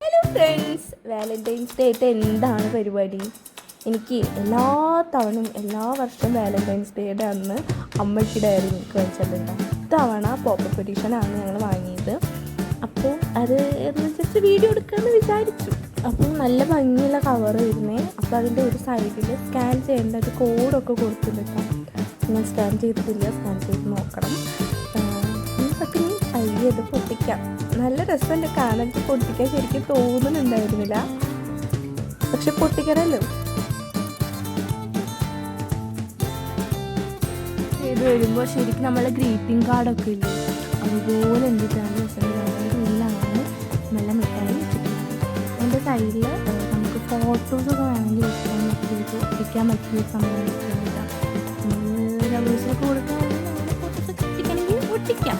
Hello friends, Valentine's day ആയിട്ട് എന്താണ് പരിപാടി? എനിക്ക് എല്ലാ തവണയും എല്ലാ വർഷവും വാലന്റൈൻസ് ഡേയുടെ അന്ന് അമ്മയ്ക്ക് ഡയറി മിൽക്ക് വാങ്ങിച്ചിട്ടുണ്ട്. ഇത്തവണ പോപ്പപ്പ് എഡിഷനാണ് ഞങ്ങൾ വാങ്ങിയത്. അപ്പോൾ അത് ജസ്റ്റ് വീഡിയോ എടുക്കാമെന്ന് വിചാരിച്ചു. അപ്പോൾ നല്ല ഭംഗിയുള്ള കവർ വരുന്നേ. അപ്പോൾ അതിൻ്റെ ഒരു സൈഡിൽ സ്കാൻ ചെയ്യേണ്ട ഒരു കോഡൊക്കെ കൊടുത്തിട്ടുണ്ട്. ഞാൻ സ്കാൻ ചെയ്തിട്ടില്ല, സ്കാൻ ചെയ്ത് നോക്കണം. ഇതൊക്കെ നീ പയ്യത് പൊട്ടിക്കാം. നല്ല രസമുണ്ട് കാണാൻ. പൊട്ടിക്കാൻ ശരിക്കും തോന്നുന്നുണ്ടായിരുന്നില്ല, പക്ഷെ പൊട്ടിക്കണല്ലോ. ഇത് വരുമ്പോൾ ശരിക്കും നമ്മളെ ഗ്രീറ്റിംഗ് കാർഡൊക്കെ ഇല്ലേ, അതുപോലെ എന്തിട്ടാണ് ഉള്ളിലാണ് നല്ല മിഠായി വെച്ചിട്ടുണ്ട്. അതിൻ്റെ സൈഡിൽ നമുക്ക് ഫോട്ടോസൊക്കെ വേണമെങ്കിൽ ഒട്ടിക്കാൻ പറ്റിയ സംഭവം ലവേഴ്സിനൊക്കെ കൊടുക്കുകയാണെങ്കിൽ നമ്മുടെ ഫോട്ടോസൊക്കെ ഒട്ടിക്കണമെങ്കിൽ ഒട്ടിക്കാം.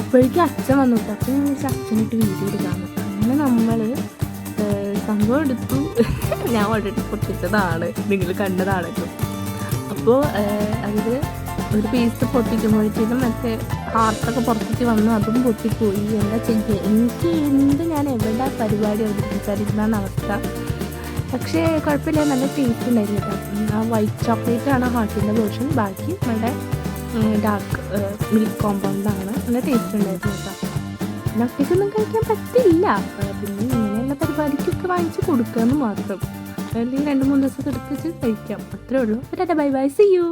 അപ്പോഴേക്കും അച്ഛൻ വന്നു. അപ്പോൾ ഞാൻ അച്ഛനിട്ട് വീഡിയോ എടുക്കാമെന്ന്. അങ്ങനെ നമ്മൾ സംഭവം എടുത്തു. ഞാൻ ഓൾറെഡി പൊട്ടിച്ചതാണ്, നിങ്ങൾ കണ്ടതാണല്ലോ. അപ്പോൾ അതിൽ ഒരു പീസ് പൊട്ടിക്കുമ്പോഴത്തേക്കും മറ്റേ ഹാർട്ടൊക്കെ പുറത്തേക്ക് വന്നു, അതും പൊട്ടിപ്പോയി. എന്താ ചെയ്യുക, എനിക്ക് ഞാൻ എവിടെ പരിപാടി അവതരിപ്പിച്ചാലിരുന്ന അവസ്ഥ. പക്ഷേ കുഴപ്പമില്ല, നല്ല ടേസ്റ്റ് ഉണ്ടായിരുന്നു കേട്ടോ. ആ വൈറ്റ് ചോക്ലേറ്റാണ് ഹാർട്ടിൻ്റെ പോർഷൻ, ബാക്കി നമ്മുടെ ഡാർക്ക് മിൽക്ക് കോമ്പൗണ്ടാണ്. നല്ല ടേസ്റ്റ് ഉണ്ടായിരുന്നു കേട്ടോ. പിന്നെ ഒറ്റയ്ക്കൊന്നും കഴിക്കാൻ പറ്റില്ല. പിന്നെ ഇങ്ങനെയുള്ള പരിപാടിക്കൊക്കെ വാങ്ങിച്ച് കൊടുക്കുക എന്ന് മാത്രം. അല്ലെങ്കിൽ 2-3 ദിവസമൊക്കെ എടുത്ത് കഴിക്കാം, അത്രേ ഉള്ളൂ. Bye bye, see U.